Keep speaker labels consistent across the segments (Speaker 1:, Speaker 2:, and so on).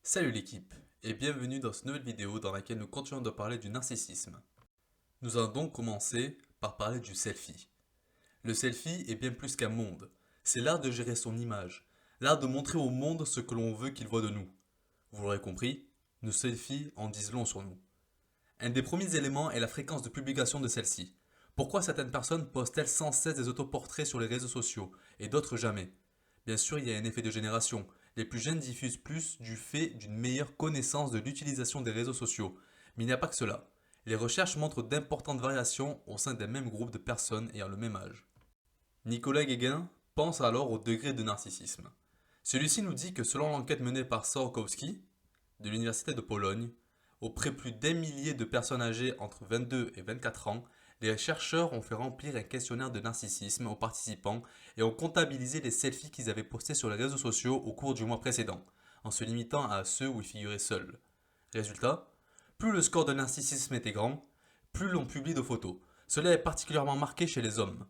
Speaker 1: Salut l'équipe et bienvenue dans cette nouvelle vidéo dans laquelle nous continuons de parler du narcissisme. Nous allons donc commencer par parler du selfie. Le selfie est bien plus qu'un monde. C'est l'art de gérer son image, l'art de montrer au monde ce que l'on veut qu'il voit de nous. Vous l'aurez compris, nos selfies en disent long sur nous. Un des premiers éléments est la fréquence de publication de celle-ci. Pourquoi certaines personnes postent-elles sans cesse des autoportraits sur les réseaux sociaux et d'autres jamais? Bien sûr, il y a un effet de génération. Les plus jeunes diffusent plus du fait d'une meilleure connaissance de l'utilisation des réseaux sociaux. Mais il n'y a pas que cela. Les recherches montrent d'importantes variations au sein d'un même groupe de personnes ayant le même âge. Nicolas Guéguin pense alors au degré de narcissisme. Celui-ci nous dit que selon l'enquête menée par Sorokowski, de l'Université de Pologne, auprès plus d'un millier de personnes âgées entre 22 et 24 ans, les chercheurs ont fait remplir un questionnaire de narcissisme aux participants et ont comptabilisé les selfies qu'ils avaient postés sur les réseaux sociaux au cours du mois précédent, en se limitant à ceux où ils figuraient seuls. Résultat, plus le score de narcissisme était grand, plus l'on publie de photos. Cela est particulièrement marqué chez les hommes.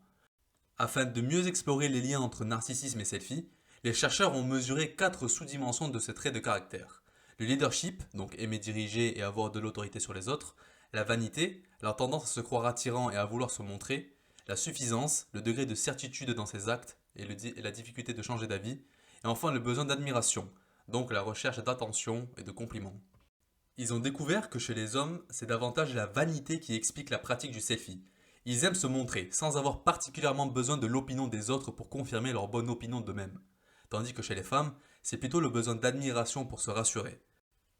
Speaker 1: Afin de mieux explorer les liens entre narcissisme et selfie, les chercheurs ont mesuré 4 sous-dimensions de ce trait de caractère. Le leadership, donc aimer diriger et avoir de l'autorité sur les autres, la vanité, la tendance à se croire attirant et à vouloir se montrer, la suffisance, le degré de certitude dans ses actes et la difficulté de changer d'avis, et enfin le besoin d'admiration, donc la recherche d'attention et de compliments. Ils ont découvert que chez les hommes, c'est davantage la vanité qui explique la pratique du selfie. Ils aiment se montrer, sans avoir particulièrement besoin de l'opinion des autres pour confirmer leur bonne opinion d'eux-mêmes. Tandis que chez les femmes, c'est plutôt le besoin d'admiration pour se rassurer.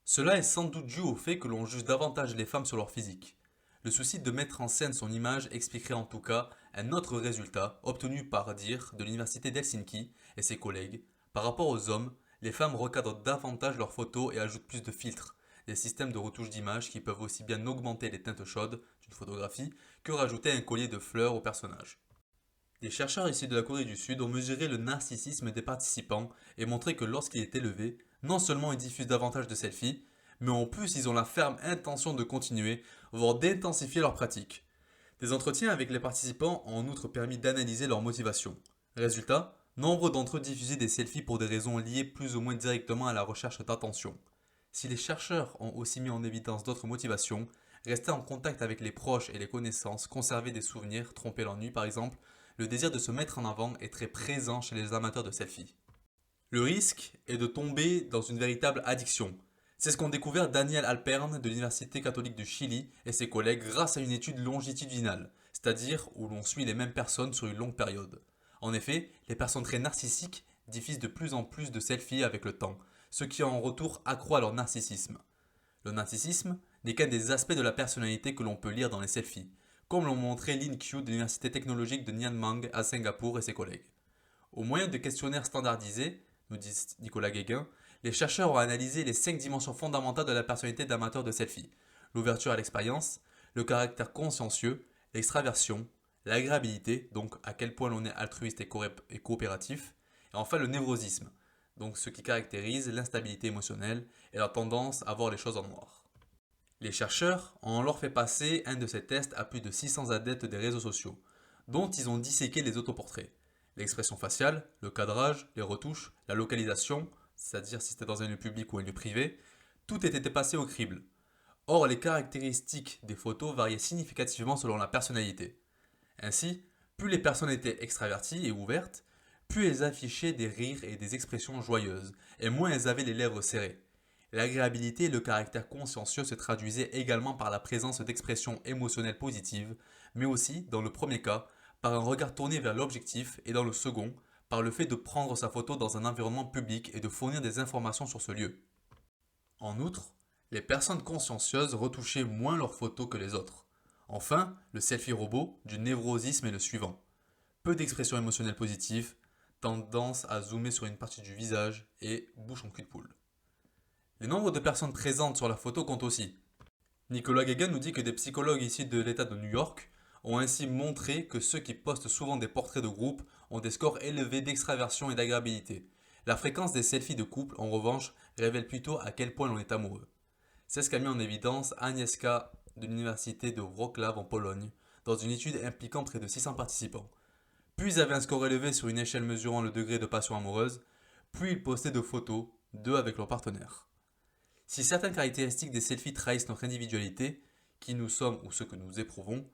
Speaker 1: Cela est sans doute dû au fait que l'on juge davantage les femmes sur leur physique. Le souci de mettre en scène son image expliquerait en tout cas un autre résultat obtenu par Dir de l'université d'Helsinki et ses collègues. Par rapport aux hommes, les femmes recadrent davantage leurs photos et ajoutent plus de filtres, des systèmes de retouche d'image qui peuvent aussi bien augmenter les teintes chaudes d'une photographie que rajouter un collier de fleurs au personnage. Des chercheurs ici de la Corée du Sud ont mesuré le narcissisme des participants et montré que lorsqu'il est élevé, non seulement ils diffusent davantage de selfies, mais en plus ils ont la ferme intention de continuer, voire d'intensifier leur pratique. Des entretiens avec les participants ont en outre permis d'analyser leur motivation. Résultat, nombre d'entre eux diffusaient des selfies pour des raisons liées plus ou moins directement à la recherche d'attention. Si les chercheurs ont aussi mis en évidence d'autres motivations, rester en contact avec les proches et les connaissances, conserver des souvenirs, tromper l'ennui par exemple, le désir de se mettre en avant est très présent chez les amateurs de selfies. Le risque est de tomber dans une véritable addiction. C'est ce qu'ont découvert Daniel Alpern de l'Université catholique du Chili et ses collègues grâce à une étude longitudinale, c'est-à-dire où l'on suit les mêmes personnes sur une longue période. En effet, les personnes très narcissiques diffusent de plus en plus de selfies avec le temps, ce qui en retour accroît leur narcissisme. Le narcissisme n'est qu'un des aspects de la personnalité que l'on peut lire dans les selfies, comme l'ont montré Lin Qiu de l'Université technologique de Nanyang à Singapour et ses collègues. Au moyen de questionnaires standardisés, nous dit Nicolas Guéguin, les chercheurs ont analysé les 5 dimensions fondamentales de la personnalité d'amateur de selfie: l'ouverture à l'expérience, le caractère consciencieux, l'extraversion, l'agréabilité, donc à quel point l'on est altruiste et coopératif, et enfin le névrosisme, donc ce qui caractérise l'instabilité émotionnelle et la tendance à voir les choses en noir. Les chercheurs ont alors fait passer un de ces tests à plus de 600 adeptes des réseaux sociaux, dont ils ont disséqué les autoportraits. L'expression faciale, le cadrage, les retouches, la localisation, c'est-à-dire si c'était dans un lieu public ou un lieu privé, tout était passé au crible. Or, les caractéristiques des photos variaient significativement selon la personnalité. Ainsi, plus les personnes étaient extraverties et ouvertes, plus elles affichaient des rires et des expressions joyeuses, et moins elles avaient les lèvres serrées. L'agréabilité et le caractère consciencieux se traduisaient également par la présence d'expressions émotionnelles positives, mais aussi, dans le premier cas, par un regard tourné vers l'objectif et dans le second, par le fait de prendre sa photo dans un environnement public et de fournir des informations sur ce lieu. En outre, les personnes consciencieuses retouchaient moins leurs photos que les autres. Enfin, le selfie robot du névrosisme est le suivant. Peu d'expressions émotionnelles positives, tendance à zoomer sur une partie du visage et bouche en cul de poule. Les nombres de personnes présentes sur la photo comptent aussi. Nicolas Guégan nous dit que des psychologues ici de l'État de New York ont ainsi montré que ceux qui postent souvent des portraits de groupe ont des scores élevés d'extraversion et d'agréabilité. La fréquence des selfies de couple, en revanche, révèle plutôt à quel point l'on est amoureux. C'est ce qu'a mis en évidence Agnieszka de l'Université de Wrocław en Pologne, dans une étude impliquant près de 600 participants. Plus ils avaient un score élevé sur une échelle mesurant le degré de passion amoureuse, plus ils postaient de photos d'eux avec leur partenaire. Si certaines caractéristiques des selfies trahissent notre individualité, qui nous sommes ou ce que nous éprouvons,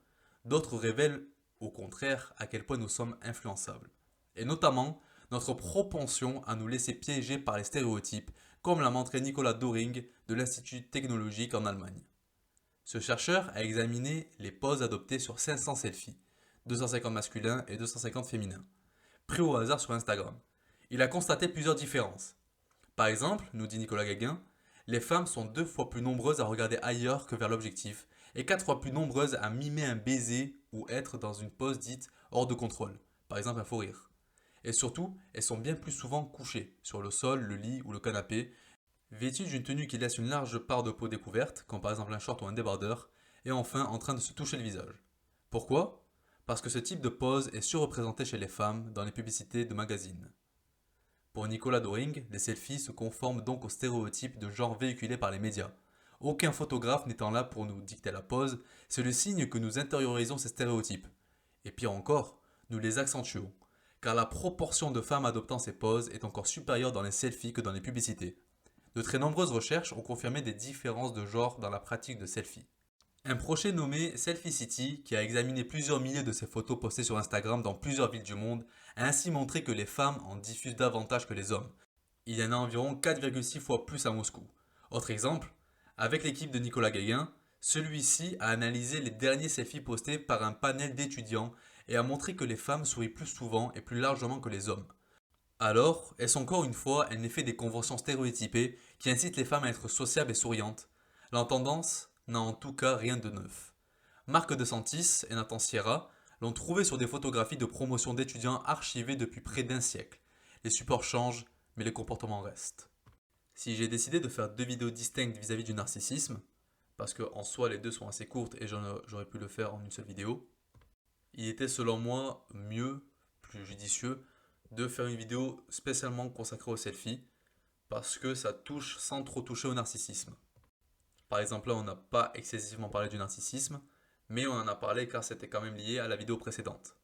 Speaker 1: d'autres révèlent au contraire à quel point nous sommes influençables. Et notamment notre propension à nous laisser piéger par les stéréotypes, comme l'a montré Nicolas Doring de l'Institut technologique en Allemagne. Ce chercheur a examiné les poses adoptées sur 500 selfies, 250 masculins et 250 féminins, pris au hasard sur Instagram. Il a constaté plusieurs différences. Par exemple, nous dit Nicolas Guéguin, les femmes sont 2 fois plus nombreuses à regarder ailleurs que vers l'objectif et 4 fois plus nombreuses à mimer un baiser ou être dans une pose dite hors de contrôle, par exemple un faux rire. Et surtout, elles sont bien plus souvent couchées, sur le sol, le lit ou le canapé, vêtues d'une tenue qui laisse une large part de peau découverte, comme par exemple un short ou un débardeur, et enfin en train de se toucher le visage. Pourquoi? Parce que ce type de pose est surreprésenté chez les femmes dans les publicités de magazines. Pour Nicolas Doring, les selfies se conforment donc aux stéréotypes de genre véhiculés par les médias. Aucun photographe n'étant là pour nous dicter la pose, c'est le signe que nous intériorisons ces stéréotypes. Et pire encore, nous les accentuons, car la proportion de femmes adoptant ces poses est encore supérieure dans les selfies que dans les publicités. De très nombreuses recherches ont confirmé des différences de genre dans la pratique de selfies. Un projet nommé Selfie City, qui a examiné plusieurs milliers de ces photos postées sur Instagram dans plusieurs villes du monde, a ainsi montré que les femmes en diffusent davantage que les hommes. Il y en a environ 4,6 fois plus à Moscou. Autre exemple, avec l'équipe de Nicolas Guéguin, celui-ci a analysé les derniers selfies postés par un panel d'étudiants et a montré que les femmes sourient plus souvent et plus largement que les hommes. Alors, est-ce encore une fois un effet des conventions stéréotypées qui incitent les femmes à être sociables et souriantes? La tendance n'a en tout cas rien de neuf. Marc DeSantis et Nathan Sierra l'ont trouvé sur des photographies de promotion d'étudiants archivées depuis près d'un siècle. Les supports changent, mais les comportements restent. Si j'ai décidé de faire 2 vidéos distinctes vis-à-vis du narcissisme, parce qu'en soi les deux sont assez courtes et j'aurais pu le faire en une seule vidéo, il était selon moi mieux, plus judicieux, de faire une vidéo spécialement consacrée aux selfies, parce que ça touche sans trop toucher au narcissisme. Par exemple, là, on n'a pas excessivement parlé du narcissisme, mais on en a parlé car c'était quand même lié à la vidéo précédente.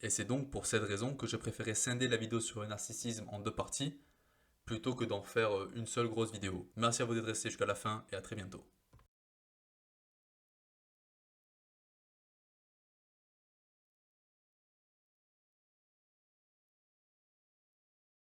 Speaker 1: Et c'est donc pour cette raison que je préférais scinder la vidéo sur le narcissisme en 2 parties, plutôt que d'en faire une seule grosse vidéo. Merci à vous d'être restés jusqu'à la fin et à très bientôt.